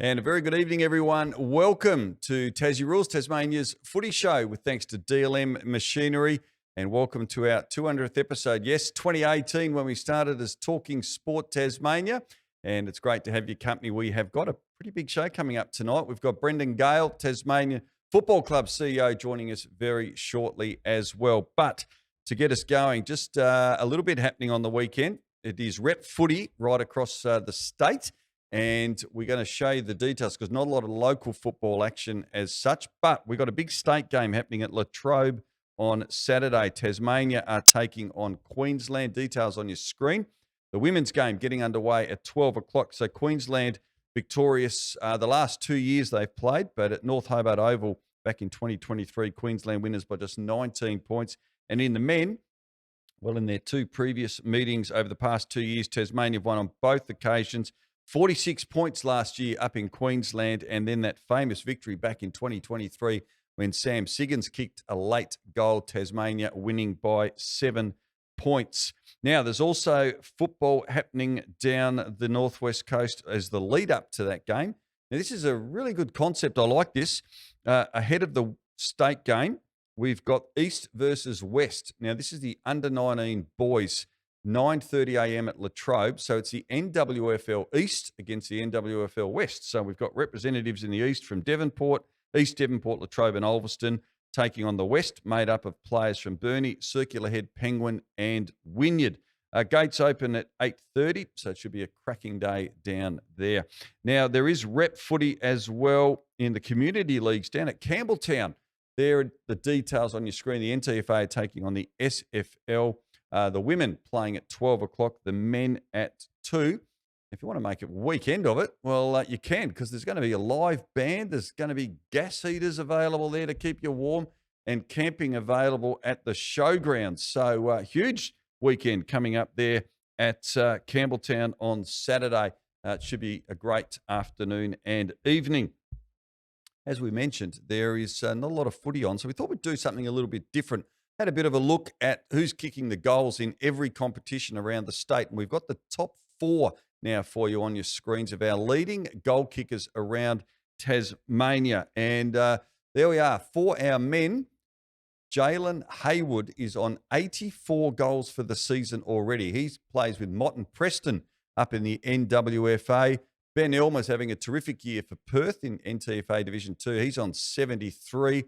And a very good evening, everyone. Welcome to Tassie Rules, Tasmania's footy show with thanks to DLM Machinery. And welcome to our 200th episode. Yes, 2018 when we started as Talking Sport Tasmania. And it's great to have your company. We have got a pretty big show coming up tonight. We've got Brendan Gale, Tasmania Football Club CEO, joining us very shortly as well. But to get us going, just a little bit happening on the weekend. It is Rep Footy right across the state. And we're going to show you the details because not a lot of local football action as such, but we've got a big state game happening at Latrobe on Saturday. Tasmania are taking on Queensland. Details on your screen. The women's game getting underway at 12 o'clock. So Queensland victorious the last 2 years they've played, but at North Hobart Oval back in 2023, Queensland winners by just 19 points. And in the men, well, in their two previous meetings over the past 2 years, Tasmania have won on both occasions. 46 points last year up in Queensland, and then that famous victory back in 2023 when Sam Siggins kicked a late goal, Tasmania winning by 7 points. Now, there's also football happening down the northwest coast as the lead up to that game. Now, this is a really good concept. I like this. Ahead of the state game, we've got East versus West. Now, this is the under-19 boys 9:30 a.m. at Latrobe. So it's the NWFL East against the NWFL West. So we've got representatives in the East from Devonport, East Devonport, Latrobe and Ulverston taking on the West, made up of players from Burnie, Circular Head, Penguin and Wynyard. Gates open at 8:30, so it should be a cracking day down there. Now, there is rep footy as well in the community leagues down at Campbelltown. There are the details on your screen. The NTFA are taking on the SFL. The women playing at 12 o'clock, the men at 2. If you want to make a weekend of it, well, you can because there's going to be a live band. There's going to be gas heaters available there to keep you warm and camping available at the showgrounds. So huge weekend coming up there at Campbelltown on Saturday. It should be a great afternoon and evening. As we mentioned, there is not a lot of footy on, so we thought we'd do something a little bit different. Had a bit of a look at who's kicking the goals in every competition around the state. And we've got the top 4 now for you on your screens of our leading goal kickers around Tasmania. And there we are. For our men, Jalen Haywood is on 84 goals for the season already. He plays with Mott and Preston up in the NWFA. Ben Elmer's having a terrific year for Perth in NTFA Division 2. He's on 73.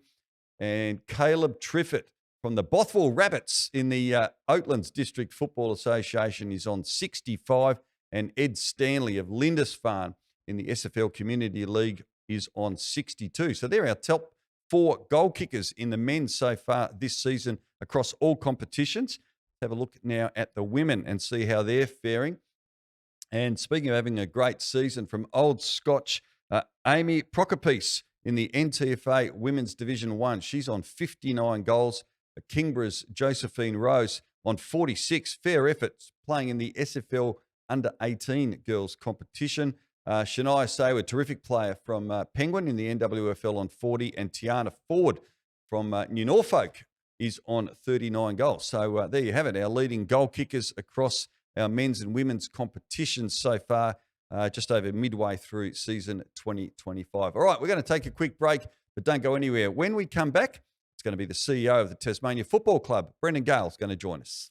And Caleb Triffett from the Bothwell Rabbits in the Oatlands District Football Association is on 65, and Ed Stanley of Lindisfarne in the SFL Community League is on 62. So they're our top 4 goal kickers in the men so far this season across all competitions. Have a look now at the women and see how they're faring. And speaking of having a great season from Old Scotch, Amy Prokopiece in the NTFA Women's Division 1. She's on 59 goals. Kingborough's Josephine Rose on 46. Fair efforts playing in the SFL Under-18 girls competition. Shania Sayward, terrific player from Penguin in the NWFL on 40. And Tiana Ford from New Norfolk is on 39 goals. So there you have it, our leading goal kickers across our men's and women's competitions so far, just over midway through season 2025. All right, we're going to take a quick break, but don't go anywhere. When we come back, it's going to be the CEO of the Tasmania Football Club, Brendan Gale, is going to join us.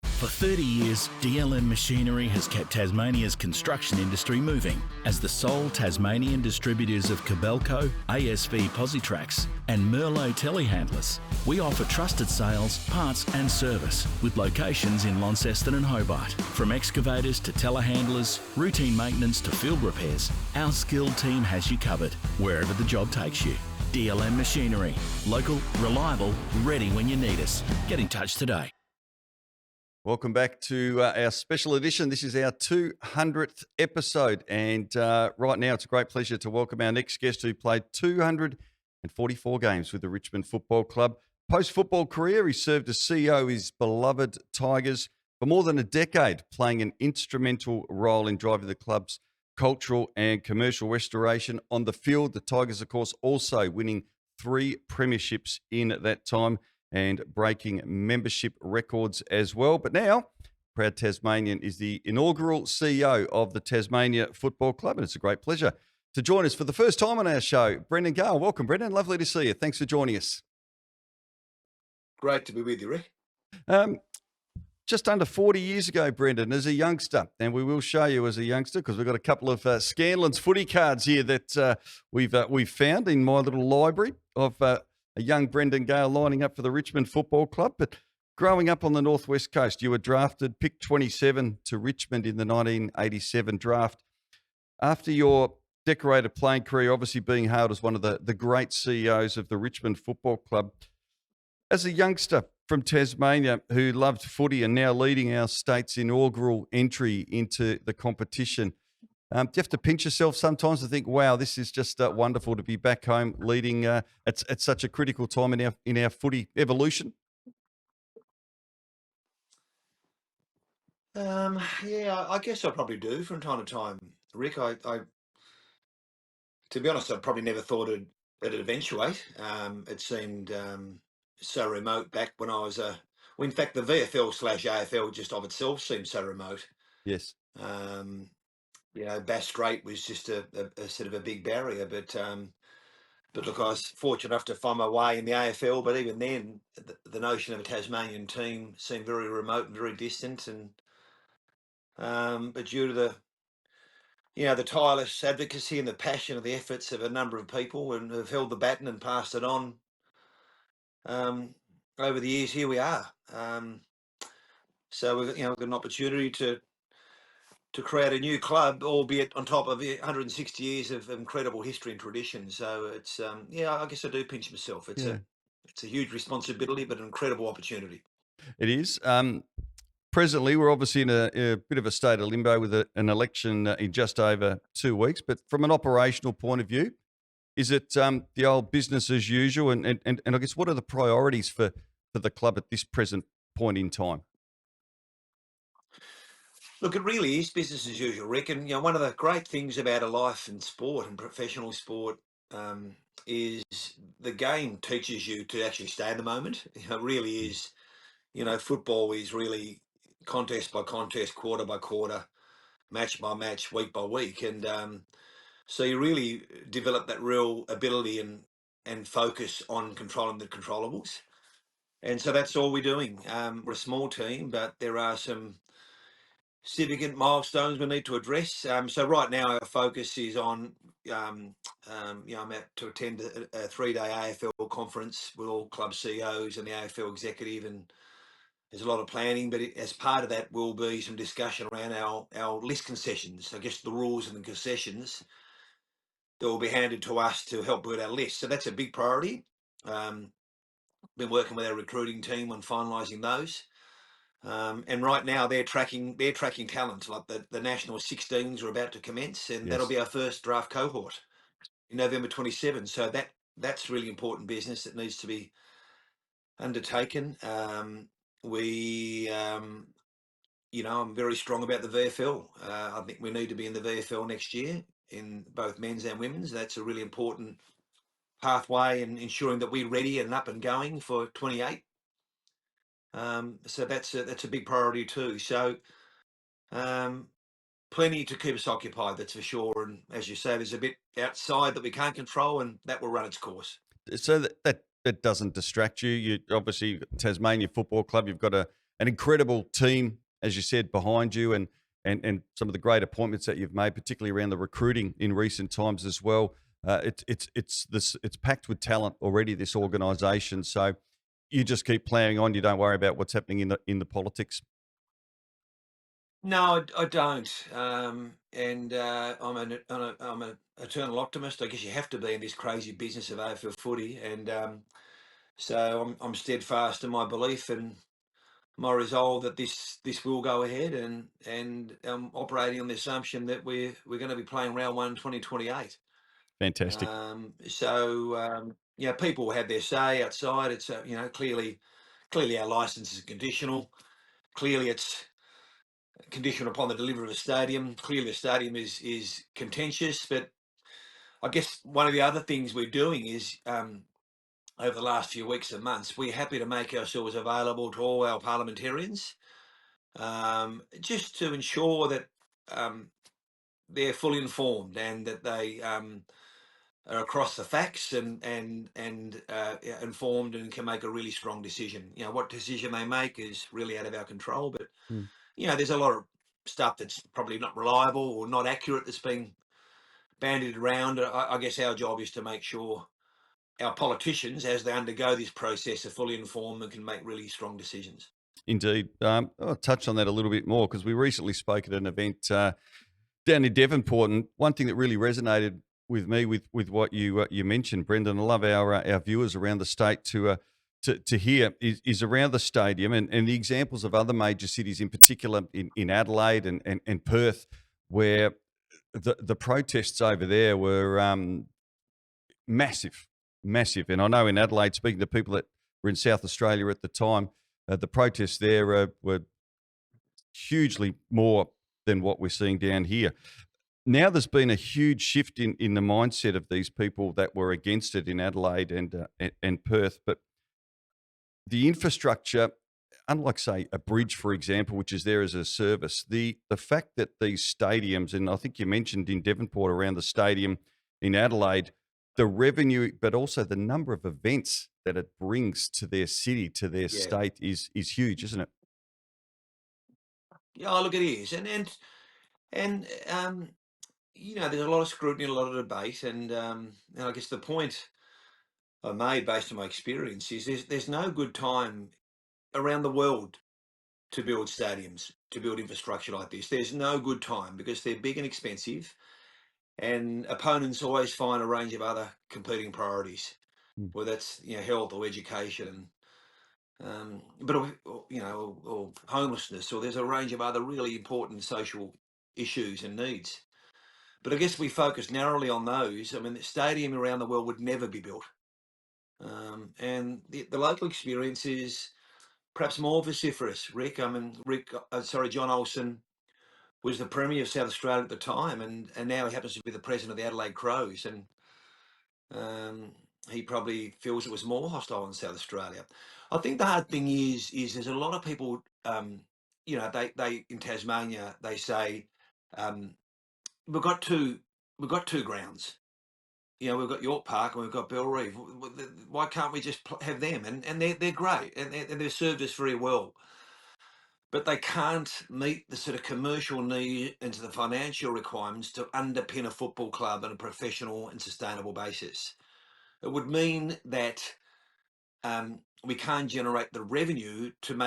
For 30 years, DLM Machinery has kept Tasmania's construction industry moving. As the sole Tasmanian distributors of Cabelco, ASV Positrax and Merlot telehandlers, we offer trusted sales, parts and service with locations in Launceston and Hobart. From excavators to telehandlers, routine maintenance to field repairs, our skilled team has you covered wherever the job takes you. DLM Machinery. Local, reliable, ready when you need us. Get in touch today. Welcome back to our special edition. This is our 200th episode. And right now, it's a great pleasure to welcome our next guest who played 244 games with the Richmond Football Club. Post-football career, he served as CEO of his beloved Tigers for more than a decade, playing an instrumental role in driving the club's cultural and commercial restoration on the field. The Tigers, of course, also winning 3 premierships in that time and breaking membership records as well. But now, Proud Tasmanian is the inaugural CEO of the Tasmania Football Club, and it's a great pleasure to join us for the first time on our show, Brendan Gale. Welcome, Brendan. Lovely to see you. Thanks for joining us. Great to be with you, Rick. Just under 40 years ago, Brendan, as a youngster, and we will show you as a youngster because we've got a couple of Scanlon's footy cards here that we've found in my little library of a young Brendan Gale lining up for the Richmond Football Club. But growing up on the Northwest Coast, you were drafted, picked 27 to Richmond in the 1987 draft. After your decorated playing career, obviously being hailed as one of the great CEOs of the Richmond Football Club, as a youngster from Tasmania who loved footy and now leading our state's inaugural entry into the competition, do you have to pinch yourself sometimes to think, wow, this is just wonderful to be back home leading at such a critical time in our footy evolution? Yeah, I guess I probably do from time to time, Rick. To be honest, I probably never thought it'd eventuate. It seemed so remote back when I was well, in fact, the VFL/AFL just of itself seemed so remote. Yes. Bass Strait was just a sort of a big barrier, but look, I was fortunate enough to find my way in the AFL. But even then, the notion of a Tasmanian team seemed very remote and very distant, and but due to the tireless advocacy and the passion of the efforts of a number of people and have held the baton and passed it on over the years, here we are. So we've got an opportunity to create a new club, albeit on top of 160 years of incredible history and tradition. So it's I guess I do pinch myself. It's a huge responsibility, but an incredible opportunity. It is. Presently, we're obviously in a bit of a state of limbo with an election in just over 2 weeks. But from an operational point of view, is it the old business as usual? And I guess what are the priorities for the club at this present point in time? Look, it really is business as usual, Rick. And one of the great things about a life in sport and professional sport is the game teaches you to actually stay in the moment. It really is. Football is really contest by contest, quarter by quarter, match by match, week by week, and so you really develop that real ability and focus on controlling the controllables. And so that's all we're doing. We're a small team, but there are some significant milestones we need to address. So right now our focus is on, I'm out to attend a 3-day AFL conference with all club CEOs and the AFL executive, and there's a lot of planning, but as part of that will be some discussion around our list concessions. I guess the rules and the concessions that will be handed to us to help build our list. So that's a big priority. Been working with our recruiting team on finalising those. And right now they're tracking talent. Like the national 16s are about to commence, and that'll be our first draft cohort in November 27. So that's really important business that needs to be undertaken. I'm very strong about the VFL. I think we need to be in the VFL next year in both men's and women's. That's a really important pathway in ensuring that we're ready and up and going for 28. So that's a big priority too. So plenty to keep us occupied, that's for sure. And as you say, there's a bit outside that we can't control, and that will run its course. So that doesn't distract you. You obviously, Tasmania Football Club, you've got an incredible team, as you said, behind you, and some of the great appointments that you've made, particularly around the recruiting in recent times as well. It's packed with talent already, this organisation. So you just keep playing on. You don't worry about what's happening in the politics. No, I don't. I'm an eternal optimist. I guess you have to be in this crazy business of AFL footy, and so I'm steadfast in my belief and my resolve that this will go ahead, and I'm operating on the assumption that we're going to be playing round 1 2028. Fantastic. People have their say outside. It's clearly our license is conditional. Clearly it's conditional upon the delivery of a stadium. Clearly the stadium is contentious, but I guess one of the other things we're doing is over the last few weeks and months, we're happy to make ourselves available to all our parliamentarians, just to ensure that they're fully informed and that they are across the facts and yeah, informed and can make a really strong decision. What decision they make is really out of our control, but Mm. there's a lot of stuff that's probably not reliable or not accurate that's being bandied around. I guess our job is to make sure our politicians, as they undergo this process, are fully informed and can make really strong decisions. Indeed. I'll touch on that a little bit more because we recently spoke at an event down in Devonport, and one thing that really resonated with me with what you mentioned, Brendan. I love our viewers around the state to hear is around the stadium and the examples of other major cities, in particular in Adelaide and Perth, where the protests over there were massive, massive. And I know in Adelaide, speaking to people that were in South Australia at the time, the protests there were hugely more than what we're seeing down here. Now there's been a huge shift in the mindset of these people that were against it in Adelaide and Perth. But the infrastructure, unlike say a bridge, for example, which is there as a service, the fact that these stadiums, and I think you mentioned in Devonport around the stadium in Adelaide, the revenue, but also the number of events that it brings to their city, to their Yeah, state is huge, isn't it? yeah. Oh, look, it is, and there's a lot of scrutiny, a lot of debate, and I guess the point I made based on my experience is there's no good time around the world to build stadiums, to build infrastructure like this. There's no good time because they're big and expensive, and opponents always find a range of other competing priorities, Mm. whether that's health or education, or homelessness, or there's a range of other really important social issues and needs. But I guess we focus narrowly on those. I mean, the stadium around the world would never be built, and the local experience is perhaps more vociferous. John Olsen was the Premier of South Australia at the time, and now he happens to be the President of the Adelaide Crows, and um, he probably feels it was more hostile in South Australia. I think the hard thing is there's a lot of people, they in Tasmania they say um, we've got two grounds. We've got York Park and we've got Bell Reeve. Why can't we just have them? And they're great and they've served us very well. But they can't meet the sort of commercial need and the financial requirements to underpin a football club on a professional and sustainable basis. It would mean that we can't generate the revenue to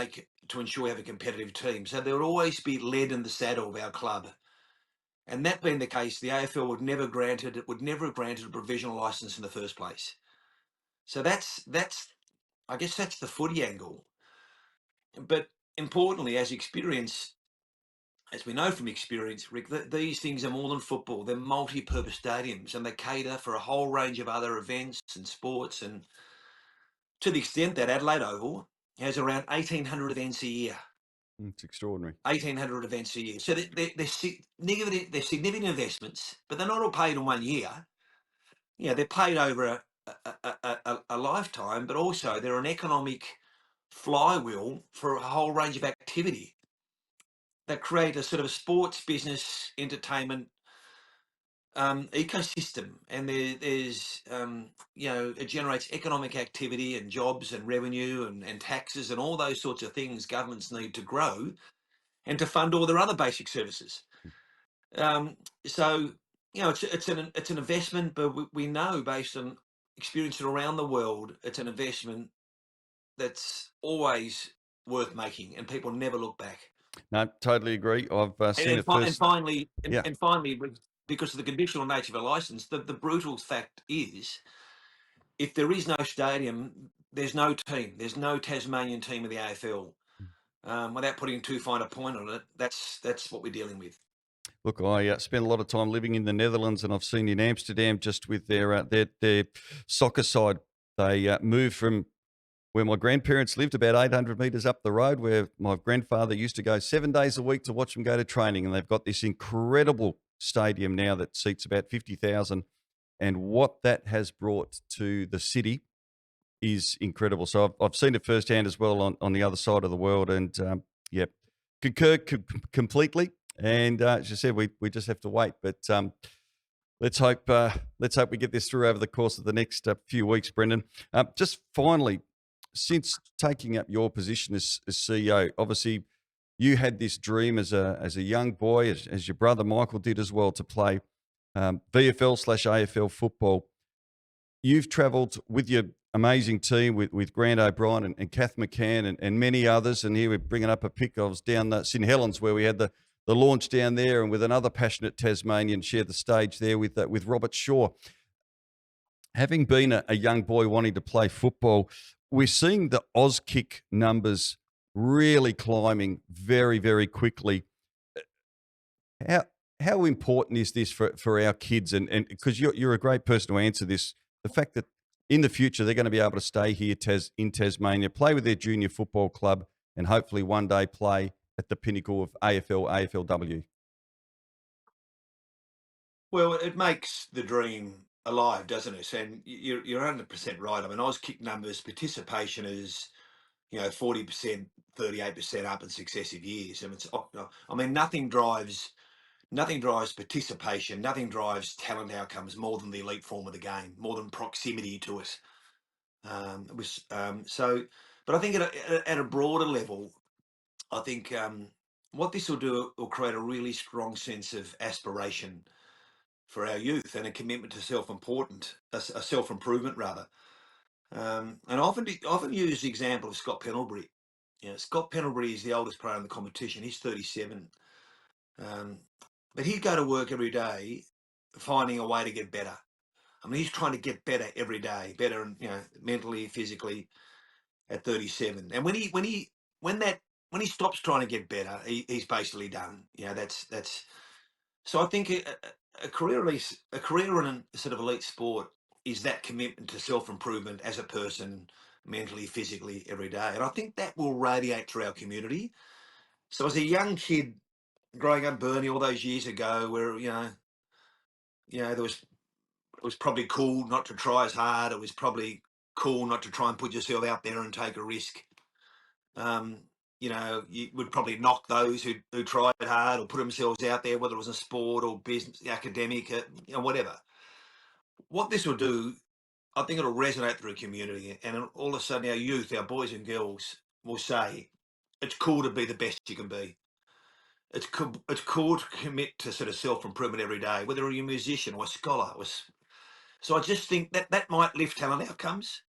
ensure we have a competitive team. So there would always be lead in the saddle of our club. And that being the case, the AFL would never have granted a provisional license in the first place. So that's I guess that's the footy angle. But importantly, as we know from experience, Rick, these things are more than football. They're multi-purpose stadiums and they cater for a whole range of other events and sports. And to the extent that Adelaide Oval has around 1,800 events a year. It's extraordinary. 1,800 events a year. So they're significant investments, but they're not all paid in 1 year. They're paid over a lifetime, but also they're an economic flywheel for a whole range of activity that create a sort of sports business entertainment ecosystem. And it generates economic activity and jobs and revenue and taxes and all those sorts of things governments need to grow and to fund all their other basic services. So it's an investment, but we know based on experience around the world, it's an investment that's always worth making, and people never look back. No, totally agree. I've And, seen and, it fi- and first. finally, Yeah. because of the conditional nature of a license, the brutal fact is, if there is no stadium, there's no team. There's no Tasmanian team of the AFL. Without putting too fine a point on it, that's what we're dealing with. Look, I spent a lot of time living in the Netherlands, and I've seen in Amsterdam just with their soccer side. They moved from where my grandparents lived about 800 metres up the road, where my grandfather used to go 7 days a week to watch them go to training, and they've got this incredible stadium now that seats about 50,000. And what that has brought to the city is incredible. So I've seen it firsthand as well on the other side of the world, and yeah, concur completely. And as you said, we just have to wait. But let's hope we get this through over the course of the next few weeks, Brendan. Just finally, since taking up your position as CEO, obviously you had this dream as a young boy, as your brother Michael did as well, to play VFL/AFL football. You've travelled with your amazing team with Grant O'Brien and Kath McCann and many others. And here we're bringing up a pic. I was down St Helens where we had the launch down there, and with another passionate Tasmanian shared the stage there with Robert Shaw. Having been a young boy wanting to play football, we're seeing the Auskick numbers really climbing very, very quickly. How important is this for our kids? And because you're a great person to answer this, the fact that in the future they're going to be able to stay here in Tasmania, play with their junior football club, and hopefully one day play at the pinnacle of AFL, AFLW. Well, it makes the dream alive, doesn't it? And you're 100% right. I mean, Auskick numbers, participation is 40%, 38% up in successive years. And nothing drives participation, nothing drives talent outcomes more than the elite form of the game, more than proximity to it. But I think at a broader level, I think what this will do will create a really strong sense of aspiration for our youth and a commitment to self-improvement rather. And I often use the example of Scott Pendlebury. Scott Pendlebury is the oldest player in the competition. He's 37. But he'd go to work every day finding a way to get better. I mean, he's trying to get better every day, better, mentally, physically at 37. And when he stops trying to get better, he's basically done. That's. So I think a career in a sort of elite sport is that commitment to self-improvement as a person, mentally, physically, every day. And I think that will radiate through our community. So as a young kid growing up Burnie all those years ago, where it was probably cool not to try as hard. It was probably cool not to try and put yourself out there and take a risk. You would probably knock those who tried hard or put themselves out there, whether it was in sport or business, academic, whatever. What this will do, I think it'll resonate through a community, and all of a sudden our youth, our boys and girls will say, it's cool to be the best you can be. It's cool to commit to sort of self-improvement every day, whether you're a musician or a scholar. So I just think that might lift talent outcomes,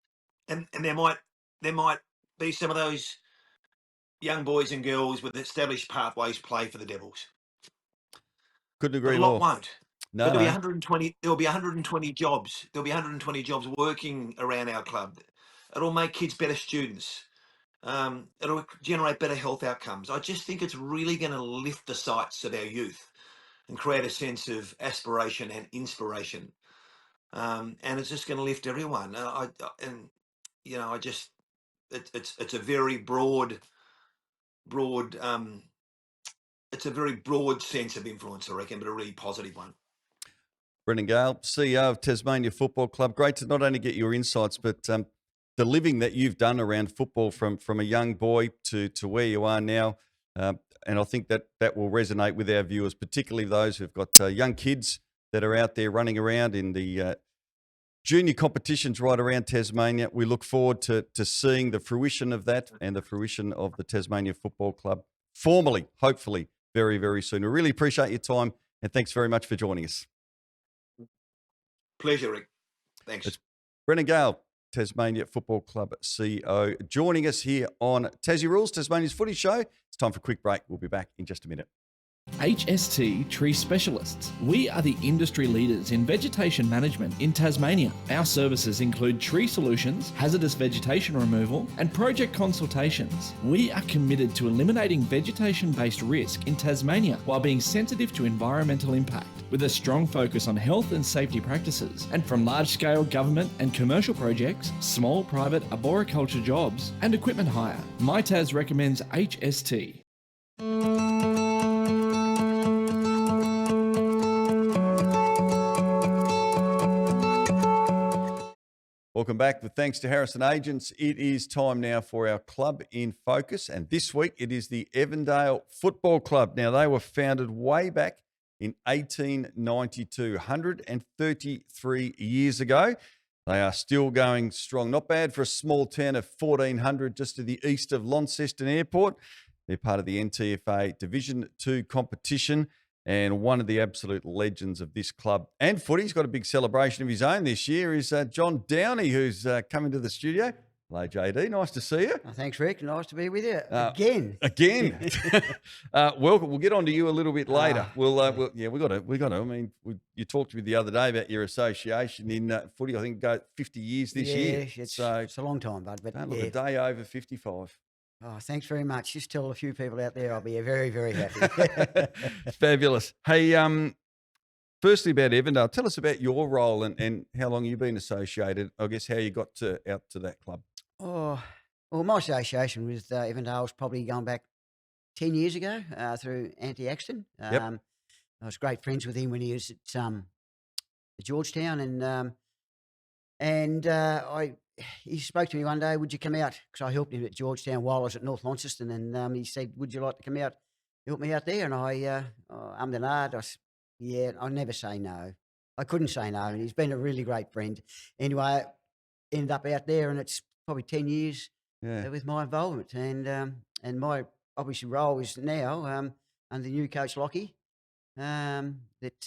and there might be some of those young boys and girls with established pathways play for the Devils. Couldn't agree but a lot more. won't. No, But no. There'll be 120 jobs. There'll be 120 jobs working around our club. It'll make kids better students. It'll generate better health outcomes. I just think it's really going to lift the sights of our youth and create a sense of aspiration and inspiration. And it's just going to lift everyone. It's a very broad. It's a very broad sense of influence, I reckon, but a really positive one. Brendan Gale, CEO of Tasmania Football Club. Great to not only get your insights, but the living that you've done around football from a young boy to where you are now. And I think that will resonate with our viewers, particularly those who've got young kids that are out there running around in the junior competitions right around Tasmania. We look forward to seeing the fruition of that and the fruition of the Tasmania Football Club formally, hopefully, very, very soon. We really appreciate your time, and thanks very much for joining us. Pleasure, Rick. Thanks. It's Brendan Gale, Tasmania Football Club CEO, joining us here on Tassie Rules, Tasmania's Footy Show. It's time for a quick break. We'll be back in just a minute. HST Tree Specialists. We are the industry leaders in vegetation management in Tasmania. Our services include tree solutions, hazardous vegetation removal, and project consultations. We are committed to eliminating vegetation-based risk in Tasmania while being sensitive to environmental impact, with a strong focus on health and safety practices. And from large-scale government and commercial projects, small private arboriculture jobs, and equipment hire, MyTas recommends HST. Welcome back. With thanks to Harrison Agents, it is time now for our Club in Focus. And this week it is the Evandale Football Club. Now, they were founded way back in 1892, 133 years ago. They are still going strong. Not bad for a small town of 1,400 just to the east of Launceston Airport. They're part of the NTFA Division 2 competition and one of the absolute legends of this club. And footy, he's got a big celebration of his own this year, is John Downey, who's coming to the studio. Hello, JD. Nice to see you. Thanks, Rick. Nice to be with you again. Welcome. We'll get on to you a little bit later. We got to. I mean, you talked to me the other day about your association in footy. I think go 50 years this year. It's a long time, bud. But look, a day over 55. Oh, thanks very much. Just tell a few people out there I'll be very, very happy. Fabulous. Hey, firstly about Evandale, tell us about your role and how long you've been associated. I guess how you got out to that club. Oh, well, my association with Evandale's probably going back 10 years ago through Anthony Axton. Yep. I was great friends with him when he was at Georgetown, he spoke to me one day, would you come out? Because I helped him at Georgetown while I was at North Launceston, and he said, would you like to come out, help me out there? And I never say no. I couldn't say no, and he's been a really great friend. Anyway, I ended up out there, and it's probably 10 years with my involvement. And my obviously role is now under the new coach Lockie, there's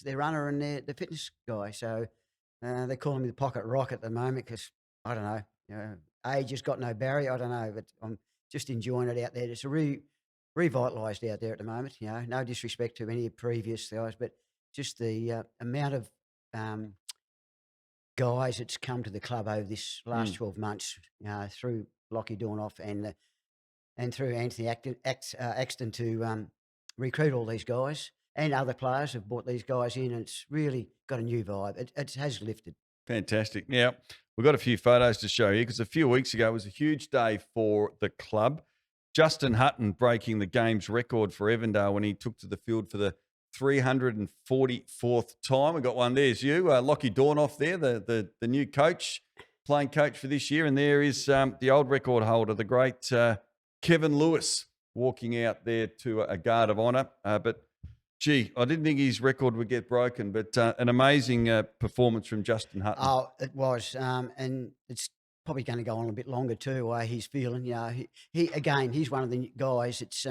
their runner and the fitness guy. So they call me the pocket rock at the moment because, I don't know, age has got no barrier. I don't know, but I'm just enjoying it out there. It's revitalised out there at the moment. No disrespect to any previous guys, but just the amount of guys that's come to the club over this last 12 months, through Lockie Dornoff and through Anthony Axton to recruit all these guys, and other players have brought these guys in, and it's really got a new vibe. It has lifted. Fantastic. Now, we've got a few photos to show you because a few weeks ago it was a huge day for the club. Justin Hutton breaking the game's record for Evandale when he took to the field for the 344th time. We got one. There's you, Lockie Dornoff there, the new coach, playing coach for this year. And there is the old record holder, the great Kevin Lewis, walking out there to a guard of honour. But, gee, I didn't think his record would get broken, but an amazing performance from Justin Hutton. Oh, it was. And it's probably going to go on a bit longer too, he's feeling. He's one of the guys that's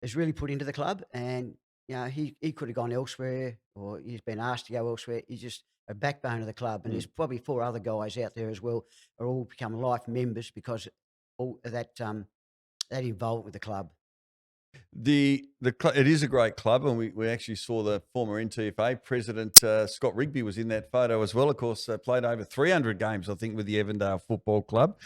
has really put into the club, and he could have gone elsewhere, or he's been asked to go elsewhere. He's just a backbone of the club, and there's probably 4 other guys out there as well are all become life members because all of that involvement with the club. It is a great club, and we actually saw the former NTFA president Scott Rigby was in that photo as well. Of course, played over 300 games, I think, with the Evandale Football Club.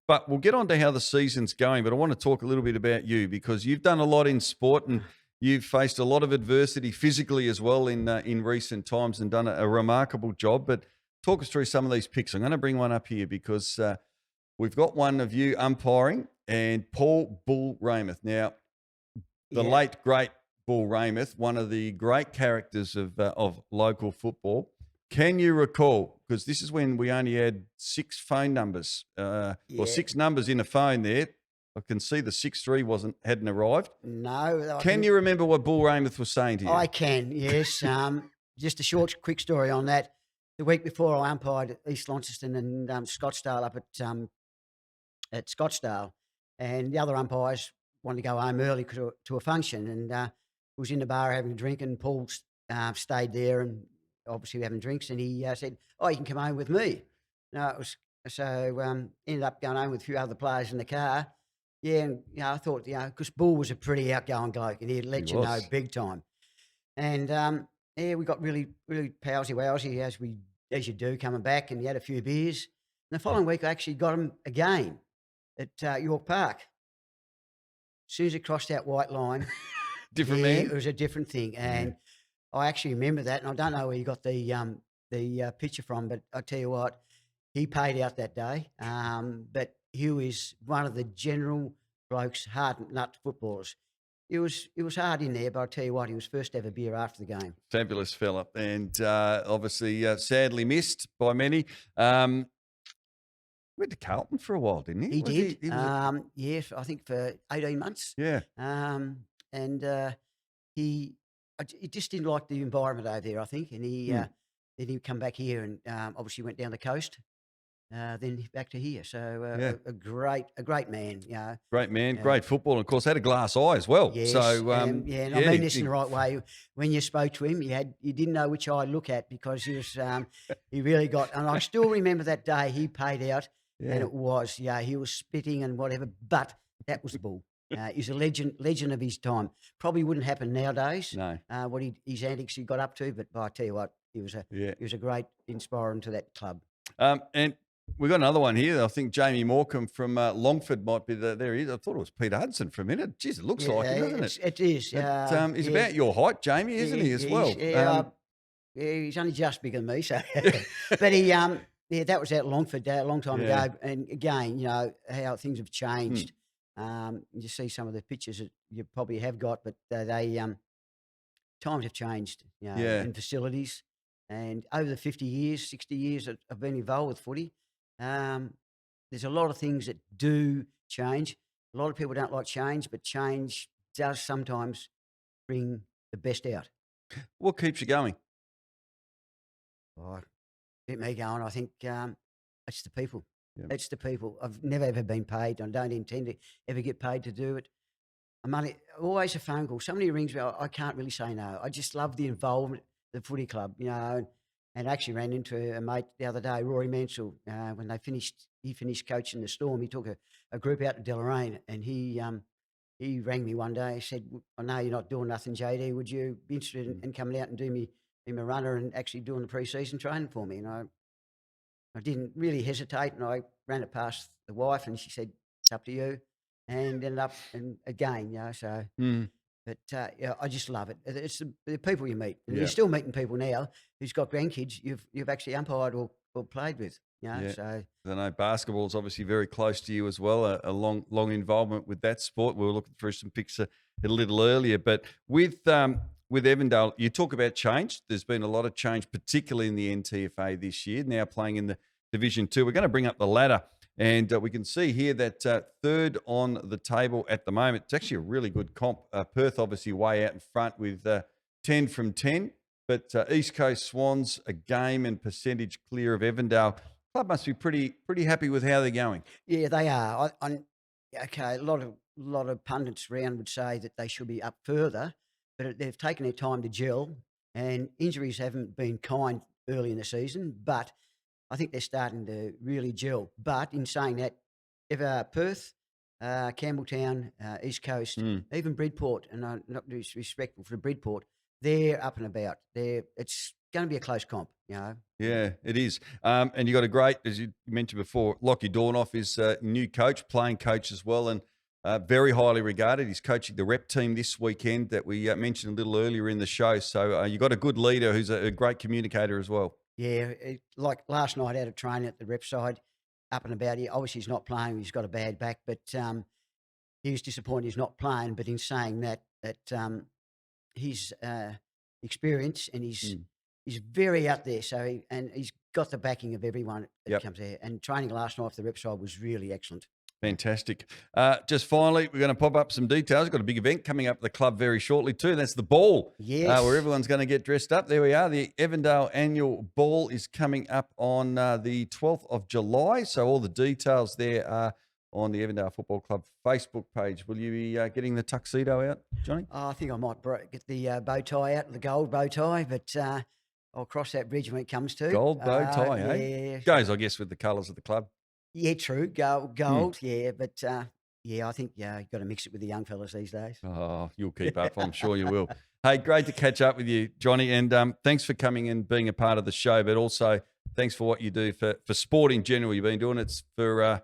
But we'll get on to how the season's going. But I want to talk a little bit about you because you've done a lot in sport and you've faced a lot of adversity physically as well in recent times and done a remarkable job. But talk us through some of these picks. I'm going to bring one up here because we've got one of you umpiring and Paul Bull Raymouth. Now, the late, great Bull Raymouth, one of the great characters of local football. Can you recall, because this is when we only had 6 phone numbers or 6 numbers in a phone there. I can see the 63 hadn't arrived. No. Can you remember what Bull Raymouth was saying to you? I can, yes. Just a quick story on that. The week before I umpired at East Launceston and Scottsdale up at Scottsdale, and the other umpires wanted to go home early to a function, and was in the bar having a drink, and Paul stayed there and obviously having drinks, and he said, "Oh, you can come home with me." No, it was so ended up going home with a few other players in the car. Yeah, and I thought, because Bull was a pretty outgoing bloke, and he'd let you know big time. And we got really, really palsy-wowsy as you do coming back, and he had a few beers. And the following week, I actually got him a game at York Park. As soon as it crossed that white line, different man. It was a different thing, and I actually remember that. And I don't know where you got the picture from, but I tell you what, he paid out that day. But he was one of the general blokes, hard nut footballers. it was hard in there, but I tell you what, he was first ever beer after the game. Fabulous fella, and obviously sadly missed by many. Went to Carlton for a while, didn't he? He did. He was Yes, I think for 18 months. yeah. And he just didn't like the environment over there, I think. And then he come back here and obviously went down the coast. Then back to here. So a great man. You know. Great man, great football, and of course had a glass eye as well. Yes, So and I mean this in the right way. When you spoke to him, you didn't know which eye to look at because he was he really got. And I still remember that day he paid out, and it was he was spitting and whatever, but that was the bull. He's a legend of his time. Probably wouldn't happen nowadays. No. What his antics he got up to, but I tell you what, he was a great inspiring to that club. And we've got another one here. I think Jamie Morecambe from Longford might be there. He is. I thought it was Peter Hudson for a minute. Jeez, it looks like it, doesn't it? It is. He's about your height, Jamie, isn't he, as well? He's only just bigger than me, so. But he, that was at Longford a long time ago. And again, you know how things have changed. You see some of the pictures that you probably have got, but times have changed. You know, in facilities. And over the 50 years, 60 years that I've been involved with footy, there's a lot of things that do change. A lot of people don't like change, but change does sometimes bring the best out. What keeps you going? Oh, keep me going. I think it's the people. Yeah. It's the people. I've never ever been paid. I don't intend to ever get paid to do it. I'm only, always a phone call. Somebody rings me. I can't really say no. I just love the involvement. The footy club, you know, and actually ran into a mate the other day, Rory Mansell, when he finished coaching the Storm. He took a group out to Deloraine, and he rang me one day. He said, "I know you're not doing nothing, JD. Would you be interested in coming out and do me a runner and actually doing the pre-season training for me?" And I didn't really hesitate, and I ran it past the wife, and she said, "It's up to you," and ended up and again, you know, so. But I just love it. It's the people you meet. And you're still meeting people now who's got grandkids you've actually umpired or played with. You know, so I know basketball is obviously very close to you as well. A long involvement with that sport. We were looking through some pics a little earlier, but with Evandale, you talk about change. There's been a lot of change, particularly in the NTFA this year. Now playing in the Division 2. We're going to bring up the ladder. And we can see here that third on the table at the moment. It's actually a really good comp. Perth obviously way out in front with 10 from 10. But East Coast Swans a game and percentage clear of Evandale. Club must be pretty happy with how they're going. Yeah, they are. Okay, a lot of pundits around would say that they should be up further, but they've taken their time to gel, and injuries haven't been kind early in the season, but I think they're starting to really gel. But in saying that, Perth, Campbelltown, East Coast, even Bridport, and I'm not disrespectful for Bridport, they're up and about. It's going to be a close comp, you know. Yeah, it is. And you got a great, as you mentioned before, Lockie Dornoff is a new coach, playing coach as well, and very highly regarded. He's coaching the rep team this weekend that we mentioned a little earlier in the show. So you got a good leader who's a great communicator as well. Yeah, like last night, I had a training at the rep side, up and about. Obviously, he's not playing. He's got a bad back, but he was disappointed he's not playing. But in saying that his experience and he's very out there. So he's got the backing of everyone that comes there. And training last night for the rep side was really excellent. Fantastic. Just finally, we're going to pop up some details. We've got a big event coming up at the club very shortly too. That's the ball, where everyone's going to get dressed up. There we are. The Evandale annual ball is coming up on the 12th of July. So all the details there are on the Evandale Football Club Facebook page. Will you be getting the tuxedo out, Johnny? I think I might get the bow tie out, the gold bow tie, but I'll cross that bridge when it comes to. Gold bow tie, eh? Yeah. Goes, I guess, with the colours of the club. Yeah, true. Gold, yeah. But, I think, you've got to mix it with the young fellas these days. Oh, you'll keep up. I'm sure you will. Hey, great to catch up with you, Johnny. And thanks for coming and being a part of the show, but also thanks for what you do for sport in general. You've been doing it for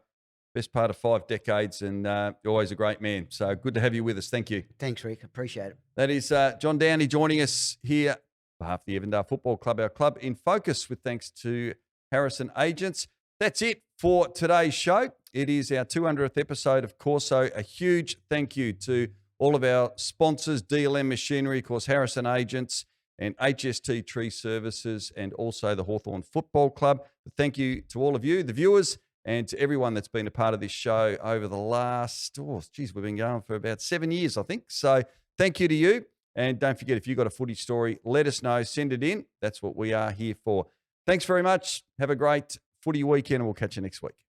best part of 5 decades, and you're always a great man. So good to have you with us. Thank you. Thanks, Rick. Appreciate it. That is John Downey joining us here on behalf of the Evandale Football Club, our club in focus, with thanks to Harrison Agents. That's it for today's show. It is our 200th episode, of course, so a huge thank you to all of our sponsors, DLM Machinery, of course, Harrison Agents, and HST Tree Services, and also the Hawthorn Football Club. But thank you to all of you, the viewers, and to everyone that's been a part of this show over the last, we've been going for about 7 years, I think. So thank you to you. And don't forget, if you've got a footy story, let us know. Send it in. That's what we are here for. Thanks very much. Have a great footy weekend, and we'll catch you next week.